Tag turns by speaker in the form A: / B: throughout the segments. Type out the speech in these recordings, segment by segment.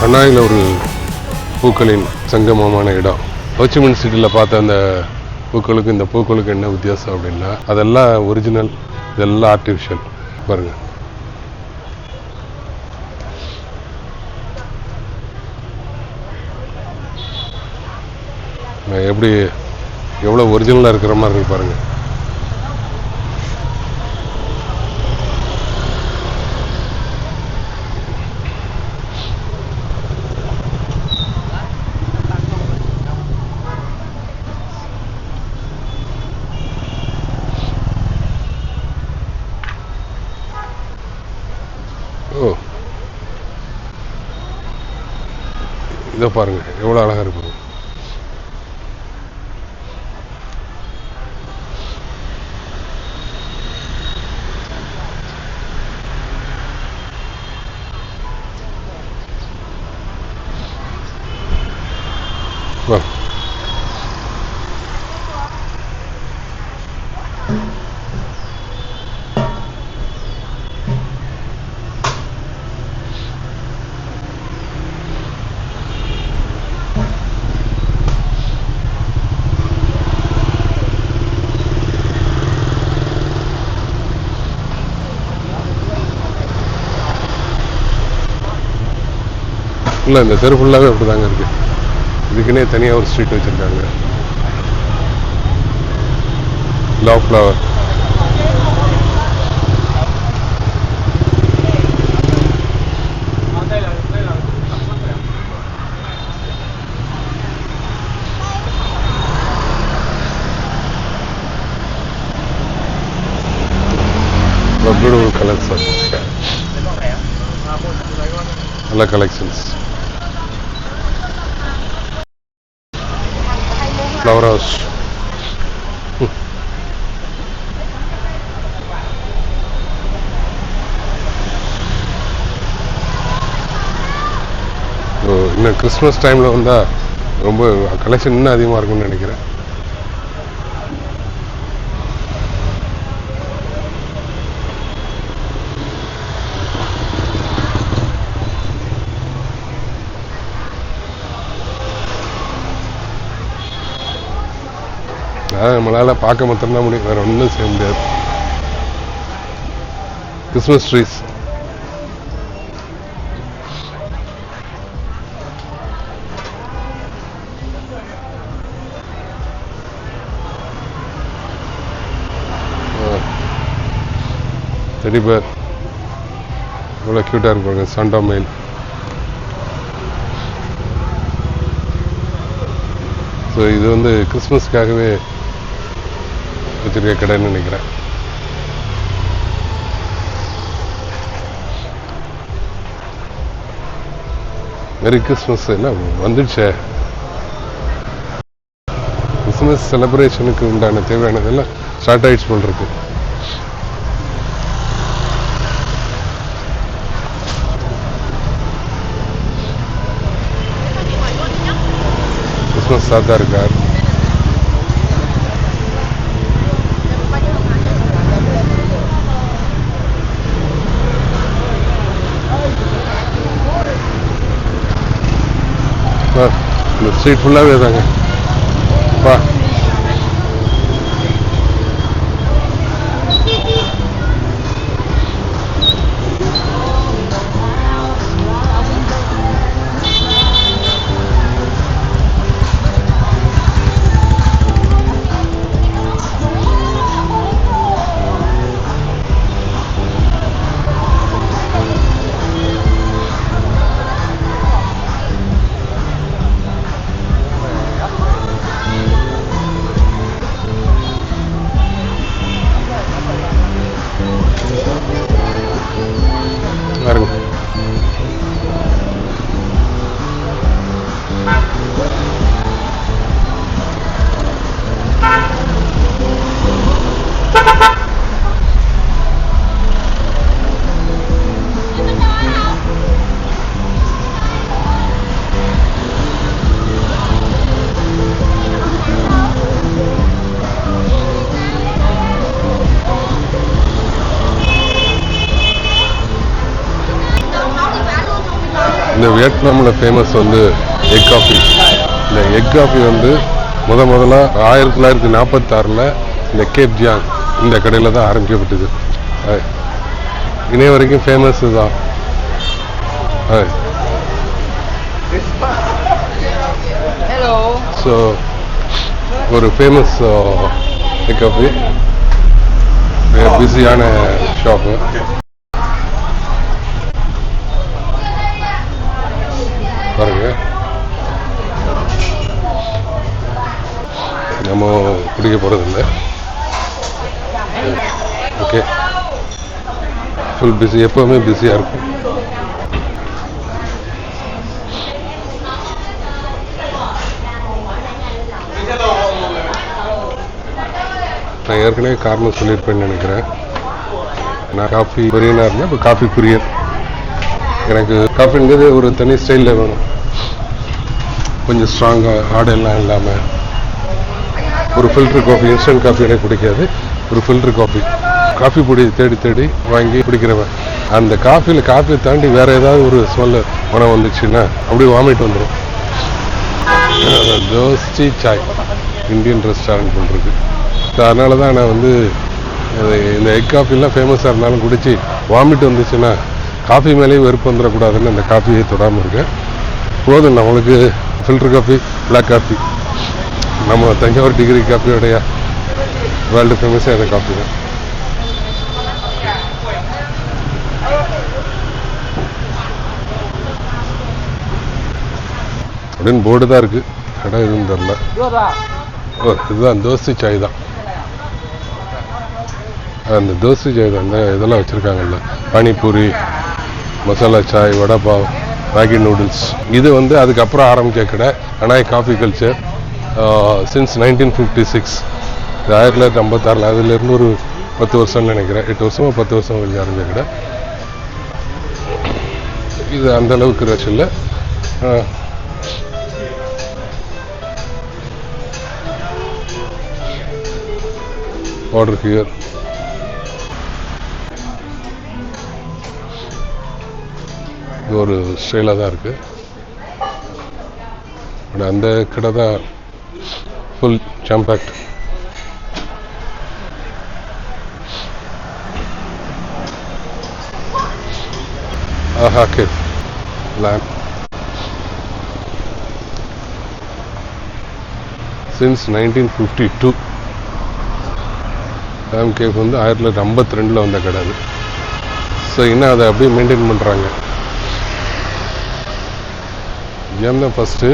A: ஹனாயில் ஒரு பூக்களின் சங்கமமான இடம். ஹோச்சிமின் சிட்டியில் பார்த்த அந்த பூக்களுக்கு இந்த பூக்களுக்கு என்ன வித்தியாசம் அப்படின்னா, அதெல்லாம் ஒரிஜினல், இதெல்லாம் ஆர்டிஃபிஷியல். பாருங்கள், எப்படி எவ்வளோ ஒரிஜினலாக இருக்கிற மாதிரி இருக்கு பாருங்கள். ஓ, இதை பாருங்கள் எவ்வளோ அழகாக இருக்கு. வா, இல்லை இந்த தெரு ஃபுல்லாகவே அப்படி தாங்க இருக்குது. இதுக்குன்னே தனியாக ஒரு ஸ்ட்ரீட் வச்சுருக்காங்க. Love flower. பியூட்டிஃபுல் கலர்ஸ், நல்ல கலெக்ஷன்ஸ். Flower house. இன்னும் கிறிஸ்மஸ் டைமில் வந்தால் ரொம்ப கலெக்ஷன் இன்னும் அதிகமாக இருக்கும்னு நினைக்கிறேன். நம்மளால் பார்க்க மாத்திரம்தான் முடியும், வேறு ஒன்றும் செய்ய முடியாது. Christmas trees. டெடி பேர் இவ்வளோ க்யூட்டாக இருப்பாங்க. Santa mail. ஸோ இது வந்து கிறிஸ்மஸ்க்காகவே வச்சிருக்க கடைன்னு நினைக்கிறேன். மெரி கிறிஸ்மஸ் என்ன வந்துடுச்சே. கிறிஸ்மஸ் செலிப்ரேஷனுக்கு உண்டான தேவையானதெல்லாம் ஸ்டார்ட் ஆகிடுச்சு போல் இருக்கு. கிறிஸ்மஸ் தாத்தா இருக்கார். இந்த ஸ்ட்ரீட் ஃபுல்லாகவே தாங்க. பா, இந்த வியட்நாமில் ஃபேமஸ் வந்து எக் காஃபி. இந்த எக் காஃபி வந்து முதல்ல 1946 இந்த கேப் ஜியாங் இந்த கடையில் தான் ஆரம்பிக்கப்பட்டது. இணைய வரைக்கும் ஃபேமஸ் தான். ஸோ ஒரு ஃபேமஸ் எக் காஃபி, பிஸியான ஷாப்பு. பாருங்க, நம்ம குடிக்க போகிறதில்ல. ஓகே, ஃபுல் பிஸி, எப்போவுமே பிஸியாக இருக்கும். நான் ஏற்கனவே காரணம் சொல்லியிருப்பேன்னு நினைக்கிறேன். நான் காஃபி பிரியனாக இருந்தேன், இப்போ காஃபி பிரியர். எனக்கு காஃபிங்கிறது ஒரு தனி ஸ்டைலில் வேணும், கொஞ்சம் ஸ்ட்ராங்காக, ஆடெல்லாம் இல்லாமல். ஒரு ஃபில்ட்ரு காஃபி, இன்ஸ்டன்ட் காஃபி எனக்கு பிடிக்காது. ஒரு ஃபில்ட்ரு காஃபி பொடி தேடி தேடி வாங்கி குடிக்கிறவன். அந்த காஃபியில் காஃபியை தாண்டி வேறு ஏதாவது ஒரு ஸ்மெல் மனம் வந்துச்சுன்னா அப்படியே வாமிட் வந்துடும். தோஸ்தி சாய் இந்தியன் ரெஸ்டாரண்ட் பண்ணுறது. அதனால தான் நான் வந்து இந்த எக் காஃபிலாம் ஃபேமஸாக இருந்தாலும் குடிச்சு வாமிட் வந்துச்சுன்னா காஃபி மேலேயும் வெறுப்பு வந்துடக்கூடாதுன்னு அந்த காஃபியை தொடாமல் இருக்கேன். போதும் நம்மளுக்கு ஃபில்டர் காஃபி, பிளாக் காஃபி. நம்ம தஞ்சாவூர் டிகிரி காஃபியோடைய வேர்ல்டு ஃபேமஸே அந்த காஃபி தான். அப்படின்னு போர்டு தான் இருக்குது, கடை எதுவும் தெரில. இதுதான் தோசை சாய் தான். அந்த தோசை சாய் தான், அந்த இதெல்லாம் வச்சுருக்காங்கல்ல, பானிபூரி, மசாலா சாய், வடைப்பாவ், மேகி நூடுல்ஸ். இது வந்து அதுக்கப்புறம் ஆரம்பிக்க கடை அனாய் காஃபி கல்ச்சர். சின்ஸ் 1956, 1956. அதுலேருந்து ஒரு 10 வருஷம்னு நினைக்கிறேன், 8 வருஷமோ 10 வருஷம் கழிச்சு ஆரம்பிக்க கடை. இது அந்த அளவுக்கு ரஷ் இல்லை. Order here. இது ஒரு ஸ்டைலாக தான் இருக்குது. அந்த கடை தான் ஃபுல் ஜாம்பேக்ட். ஆஹா cafe lamp. Since 1952 lamp cafe வந்து 1952 வந்த கடை அது. ஸோ இன்னும் அதை அப்படியே மெயின்டைன் பண்ணுறாங்க. ஜாம் தான் first.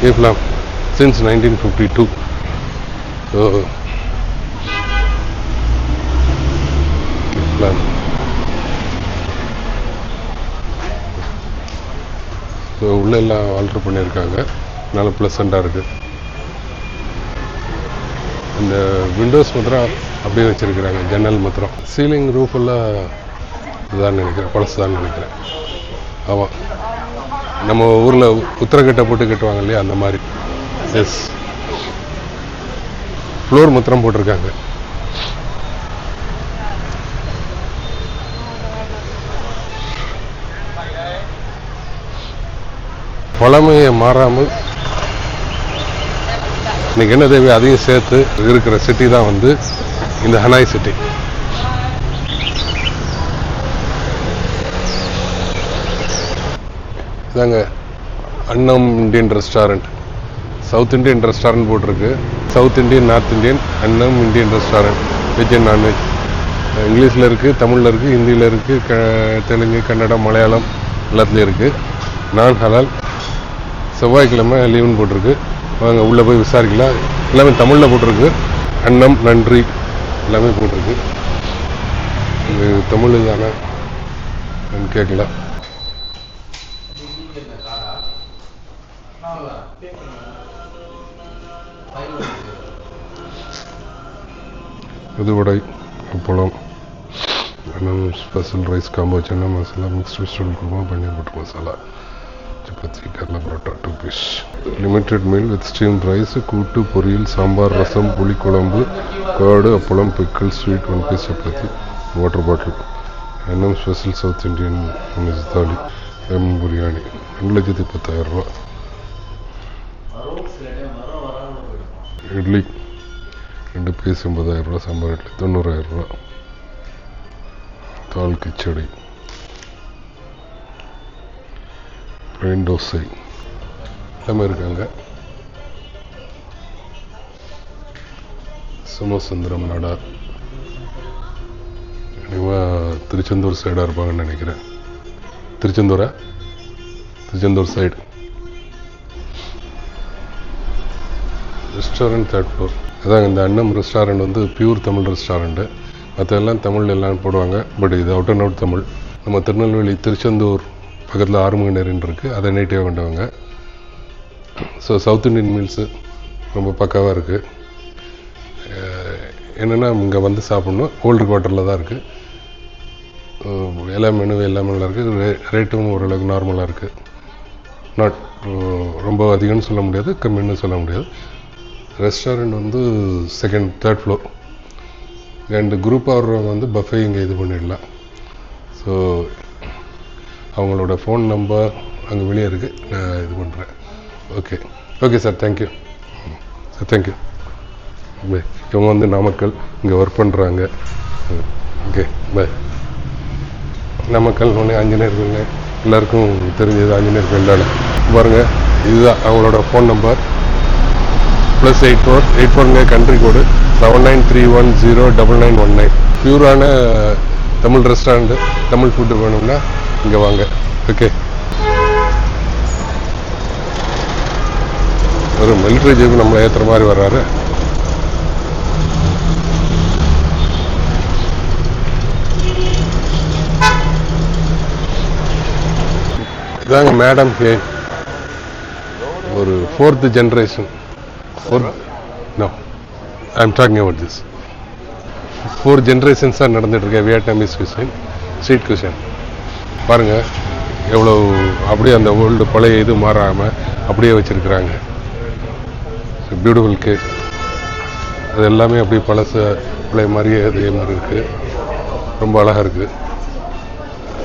A: Cafe lamp since 1952. So cafe lamp. So உள்ளே எல்லாம் ஆல்ட்ரு பண்ணியிருக்காங்க, நல்ல ப்ளசண்ட்டாக இருக்குது. இந்த விண்டோஸ் மாத்திரம் அப்படியே வச்சுருக்கிறாங்க, ஜன்னல் மாத்திரம். சீலிங் ரூஃப் எல்லாம் இதுதான் நினைக்கிறேன், பழசு தான் நினைக்கிறேன். ஆமாம், நம்ம ஊரில் உத்தரக்கட்டை போட்டு கட்டுவாங்க இல்லையா, அந்த மாதிரி. எஸ், ஃப்ளோர் மாத்திரம் போட்டிருக்காங்க. பழமையை மாறாமல் இன்னைக்கு என்ன தேவை அதையும் சேர்த்து இருக்கிற சிட்டி தான் வந்து இந்த ஹனாய் சிட்டி. இதாங்க அன்னம் Indian restaurant. South Indian restaurant போட்டிருக்கு. சவுத் இந்தியன், நார்த் இந்தியன், அன்னம் Indian restaurant. Veg and non veg. இங்கிலீஷில் இருக்குது, தமிழில் இருக்குது, ஹிந்தியில் இருக்குது, தெலுங்கு, கன்னடம், மலையாளம் எல்லாத்துலேயும் இருக்குது. நான் ஹலால். செவ்வாய்க்கிழமை லீவுன்னு போட்டிருக்கு. வாங்க உள்ளே போய் விசாரிக்கலாம். எல்லாமே தமிழில் போட்டிருக்கு. அன்னம், நன்றி எல்லாமே போட்டிருக்கு. இது தமிழ் தானே கேட்கலாம். Medu vada, appalam, special rice combo, chana masala, mixed vegetable kurma, paneer butter masala, chapati கடலை parotta 2 piece. Limited meal with steam rice, kootu, poriyal, sambar, rasam, puli kuzhambu, காடு, appalam, pickle, sweet, 1 piece chapati, water bottle. NM special South Indian miss thali, lemon biryani 2,10,000 ரூபா. இட்லி 2 பீஸ் 80,000 ரூபா, சாம்பார் இட்லி 90,000 ரூபா. தால் கிச்சடி, பிளைன் தோசை எல்லாமே இருக்காங்க. சோமசுந்தரம் நடா திருச்செந்தூர் சைடாக இருப்பாங்கன்னு நினைக்கிறேன். Tiruchendur side. Restaurant 3rd floor. அதாங்க இந்த அன்னம் ரெஸ்டாரண்ட் வந்து பியூர் தமிழ் ரெஸ்டாரண்ட்டு. மற்ற எல்லாம் தமிழ் எல்லாம் போடுவாங்க. பட் இது அவுட் அண்ட் அவுட் தமிழ். நம்ம திருநெல்வேலி திருச்செந்தூர் பக்கத்தில் ஆறுமுகநேரின்னு இருக்குது, அதை நேட்டிவாக கொண்டவங்க. ஸோ சவுத் இண்டியன் மீல்ஸு ரொம்ப பக்காவாக இருக்குது. என்னென்னா இங்கே வந்து சாப்பிட்ணும். ஓல்டு குவார்ட்டரில் தான் இருக்குது. எல்லா மெனு எல்லாமே நல்லா இருக்குது. ரேட்டும் ஓரளவுக்கு நார்மலாக இருக்குது. நாட் ரொம்ப அதிகம்னு சொல்ல முடியாது, கம்மின்னு சொல்ல முடியாது. ரெஸ்டாரண்ட் வந்து 2nd 3rd floor. அண்ட் குரூப்பாக வர்றவங்க வந்து பஃபே இங்கே இது பண்ணிடலாம். ஸோ அவங்களோட ஃபோன் நம்பர் அங்கே வெளியே இருக்குது, நான் இது பண்ணுறேன். Okay sir, thank you sir, thank you. இவங்க வந்து நாமக்கல் இங்கே ஒர்க் பண்ணுறாங்க. Okay bye. நாமக்கல் ஒன்று ஆஞ்சநேயர் கோயில் எல்லாருக்கும் தெரிஞ்சது. ஆஞ்சநேயர் கோயில் தானே பாருங்கள். இதுதான் அவங்களோட ஃபோன் நம்பர். +84 கண்ட்ரி கோடு 79310999. பியூரான தமிழ் ரெஸ்டாரண்ட்டு, தமிழ் ஃபுட்டு வேணும்னா இங்கே வாங்க. ஓகே. ஒரு மிலிட்ரி ஜீப் நம்மளை ஏற்றுற மாதிரி வர்றாரு. இதாங்க மேடம் கே, ஒரு 4th generation. No, I'm talking about this. 4 generations தான் நடந்துகிட்ருக்கேன். Vietnamese cuisine, street cuisine. பாருங்கள் எவ்வளோ அப்படியே அந்த ஓல்டு பழைய இது மாறாமல் அப்படியே வச்சுருக்குறாங்க. Beautiful cake. அது எல்லாமே அப்படியே பழைய மாதிரியே அதே மாதிரி இருக்குது. ரொம்ப அழகாக இருக்குது.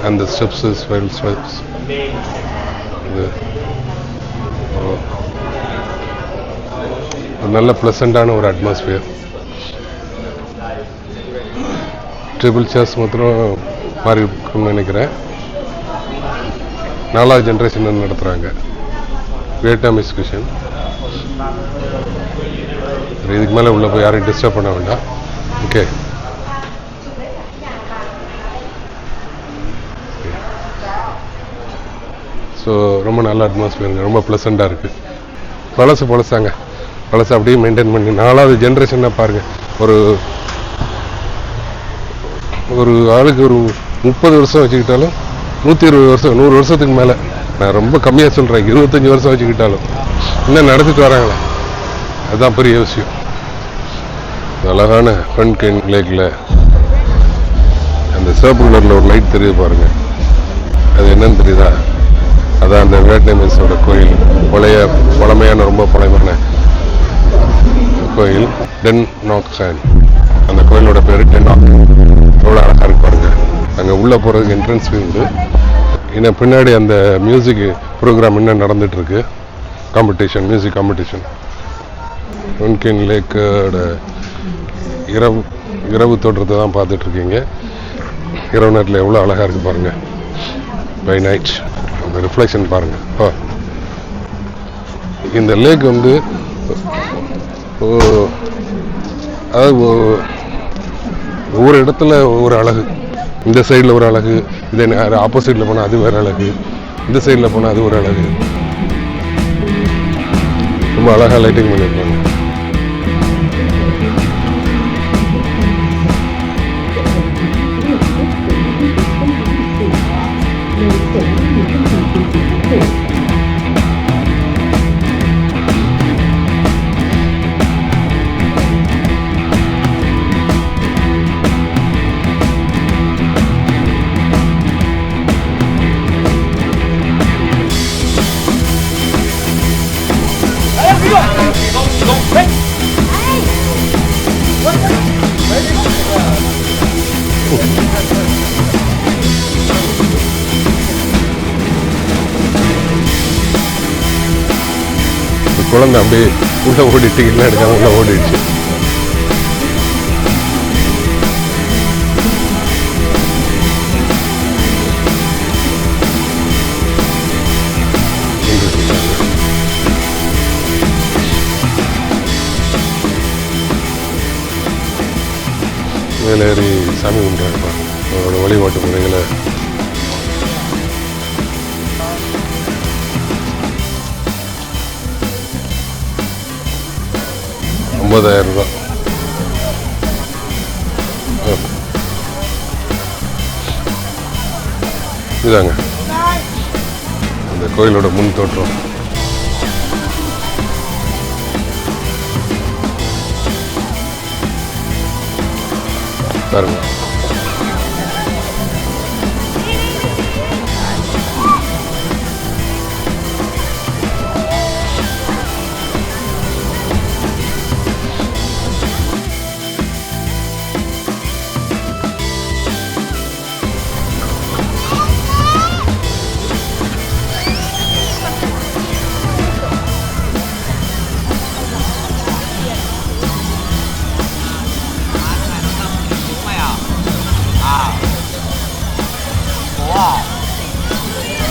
A: அந்த ஸ்டெப்ஸு, ஸ்டெப்ஸ் இது ஒரு நல்ல ப்ளசண்டான ஒரு அட்மாஸ்பியர். டேபிள் சேர்ஸ் மாத்திரம் மாறி இருக்குன்னு நினைக்கிறேன். 4வது ஜென்ரேஷன் நடத்துகிறாங்க. Vietnamese cushion. இதுக்கு மேலே உள்ள போய் யாரையும் டிஸ்டர்ப் பண்ண வேண்டாம். ஓகே. ஸோ ரொம்ப நல்ல அட்மாஸ்பியருங்க, ரொம்ப ப்ளசண்டாக இருக்குது. பழசாங்க, பழசை அப்படியே மெயின்டைன் பண்ணி 4வது ஜென்ரேஷனாக பாருங்கள். ஒரு ஆளுக்கு ஒரு 30 வருஷம் வச்சுக்கிட்டாலும் 120 வருஷம், 100 வருஷத்துக்கு மேலே. நான் ரொம்ப கம்மியாக சொல்கிறேன், 25 வருஷம் வச்சுக்கிட்டாலும் இன்னும் நடத்திட்டு வராங்களே, அதுதான் பெரிய விஷயம். அழகான ஃபன்கென் லேக்கில் அந்த சிவப்பு கலரில் ஒரு லைட் தெரியுது பாருங்கள். அது என்னன்னு தெரியுதா? அதான் அந்த வியட்நாமீஸோட கோயில். பழமையான ரொம்ப பழமையான கோயில் டென் நாக் ஹேன். அந்த கோயிலோட பேர் டென் நாக். எவ்வளோ அழகாக இருக்கு பாருங்க. அங்கே உள்ளே போகிறதுக்கு என்ட்ரன்ஸ் உண்டு. இன்னும் பின்னாடி அந்த மியூசிக் ப்ரோக்ராம் இன்னும் நடந்துகிட்ருக்கு. Competition, music competition. ஃபன்கென் லேக்கோட இரவு தோற்றத்தை தான் பார்த்துட்ருக்கீங்க. இரவு நேரத்தில் எவ்வளோ அழகாக இருக்குது பாருங்கள். பை நைட் அந்த ரிஃப்ளெக்ஷன் பாருங்கள். இந்த லேக் வந்து அதாவது ஒவ்வொரு இடத்துல ஒவ்வொரு அழகு. இந்த சைடில் ஒரு அழகு, இதே ஆப்போசிட்டில் போனால் அது வேறு அழகு, இந்த சைடில் போனால் அது ஒரு அழகு. ரொம்ப அழகாக லைட்டிங் பண்ணியிருப்பாங்க. குழந்தை அப்படியே உள்ளே ஓடிட்டு இல்லை எடுக்காம உள்ளே ஓடிடுச்சு. மேலே ஏறி சாமி கும்பிட்றாங்கப்பா. அவரோட வழிபாட்டு முறைகளை $50,000. இதாங்க அந்த கோயிலோட முன் தோற்றம். பாருங்க.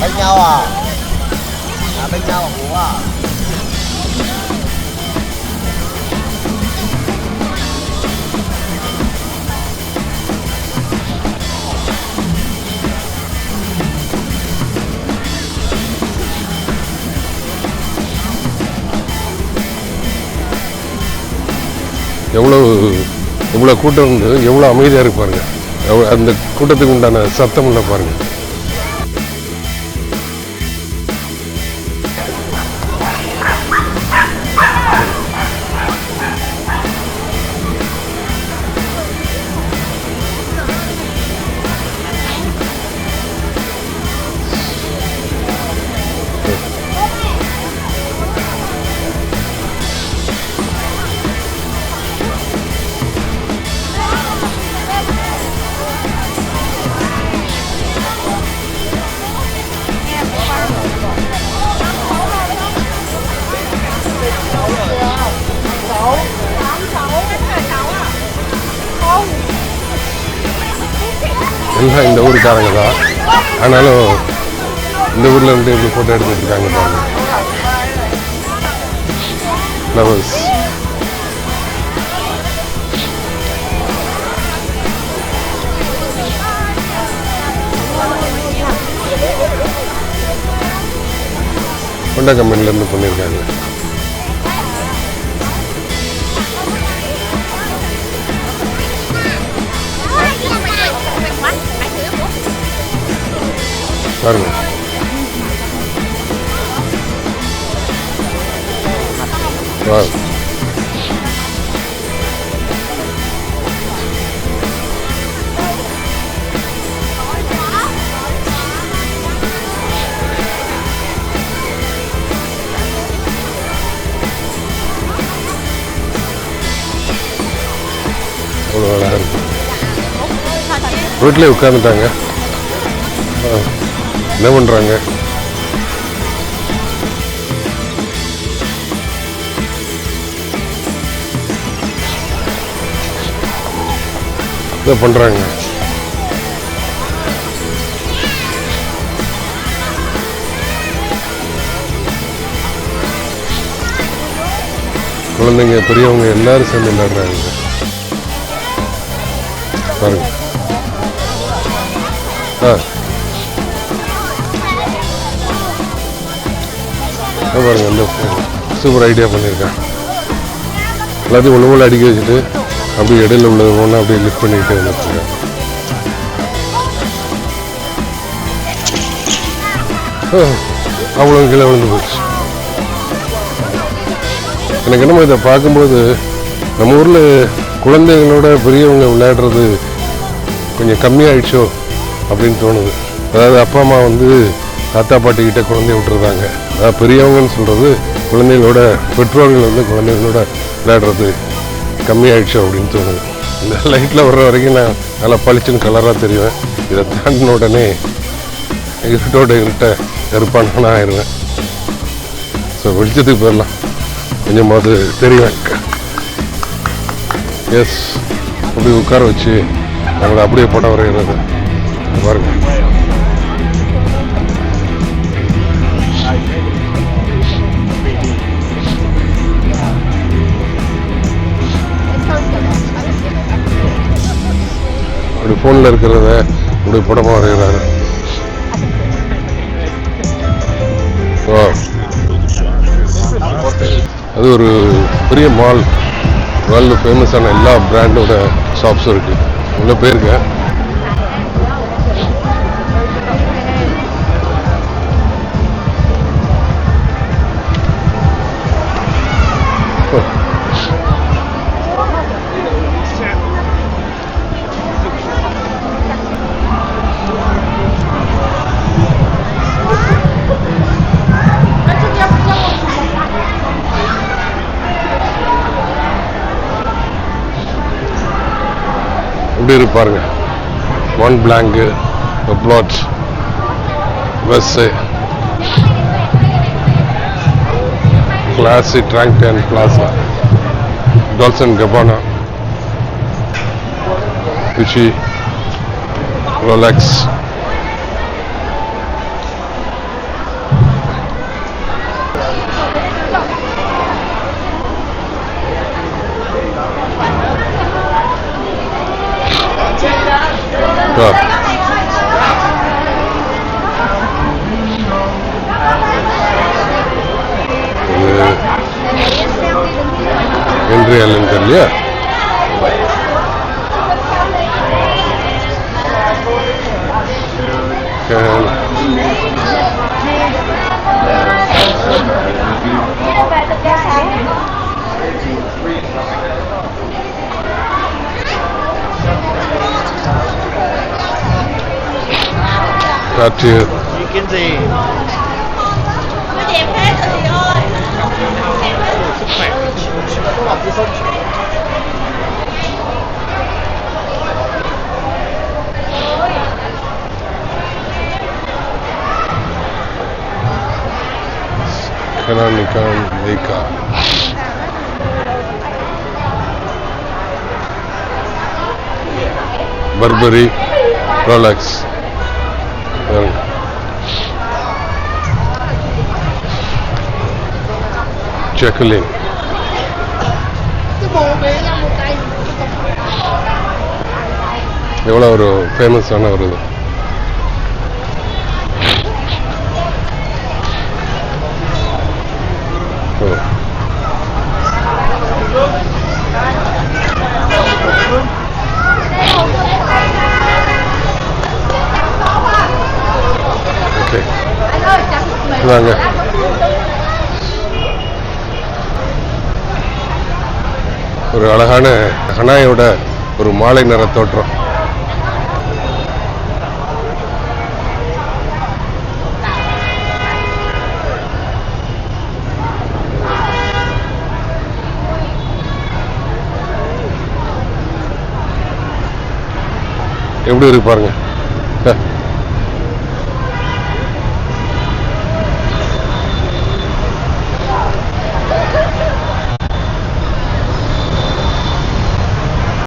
B: Bên nhau à? Bên nhau à bố à?
A: எவ்வளோ கூட்டம் வந்து எவ்வளோ அமைதியாக இருக்கு பாருங்க. அந்த கூட்டத்துக்கு உண்டான சத்தம் இல்லை பாருங்க. எல்லாம் இந்த ஊருக்காரங்க தான். ஆனாலும் இந்த ஊரில் வந்து எப்படி ஃபோட்டோ எடுத்துட்டு இருக்காங்க பாருங்க. ஃப்ளவர்ஸ். ஹோண்டா கம்பெனிலேருந்து பண்ணியிருக்காங்க. பாருங்க. அவ்வளோ அழகாக இருக்கு. வீட்டிலே உட்காந்துட்டாங்க. என்ன பண்ணுறாங்க? இதை பண்ணுறாங்க. குழந்தைங்க பெரியவங்க எல்லாரும் சேர்ந்து விளையாடுறாங்க பாருங்க. பாருங்க, இந்த சூப்பர் ஐடியா பண்ணியிருக்கேன். எல்லாத்தையும் ஒன்று போல் அடிக்க வச்சுட்டு அப்படியே இடையில உள்ளது ஒன்று அப்படியே லிஃப்ட் பண்ணிக்கிட்டே வந்துருக்கேன். அவ்வளோ கீழே விழுந்து போச்சு. எனக்கு என்னமோ இதை பார்க்கும்போது நம்ம ஊரில் குழந்தைகளோட பெரியவங்க விளையாடுறது கொஞ்சம் கம்மியாயிடுச்சோ அப்படின்னு தோணுது. அதாவது அப்பா அம்மா வந்து தாத்தா பாட்டிக்கிட்ட குழந்தைய விட்டுருந்தாங்க. அதாவது பெரியவங்கன்னு சொல்கிறது குழந்தைகளோட பெற்றோர்கள் வந்து குழந்தைகளோட விளையாடுறது கம்மியாயிடுச்சோ அப்படின்னு தோணுது. இந்த லைட்டில் வர்ற வரைக்கும் நான் நல்லா பளிச்சுன்னு கலராக தெரிவேன். இதை தாண்டின உடனே இருட்டோட இருட்ட கருப்பான ஆயிடுவேன். ஸோ வெளிச்சத்துக்கு போயிடலாம். கொஞ்சமாவது தெரியும். எஸ், அப்படி உட்கார வச்சு நம்மளை அப்படியே படம் வரைகிறது பாருங்க. அப்படி ஃபோனில் இருக்கிறத அப்படி படமாக வரைகிறாரு. அது ஒரு பெரிய மால், வேர்ல்டு ஃபேமஸான எல்லா பிராண்டோட ஷாப்ஸும் இருக்கு. உள்ள போயிருக்கேன். இப்படி இருப்பாருங்க. ஒன் பிளாங்கு, பிளாட், பஸ்ஸு, கிளாஸி, ட்ராங்டன் பிளாசா, டால்சன் கபானா, குச்சி, ரோலெக்ஸ், ஹென்றி அல்லன் இல்லையா? Cartier. Canon, Nikon, Leica. Burberry, Rolex. Jacqueline. எவ்வளோ ஒரு ஃபேமஸான ஒரு இது. ஓகே, இதாங்க ஒரு அழகான ஹனாயோட ஒரு மாலை நிற தோற்றம். எப்படி இருக்கு பாருங்க.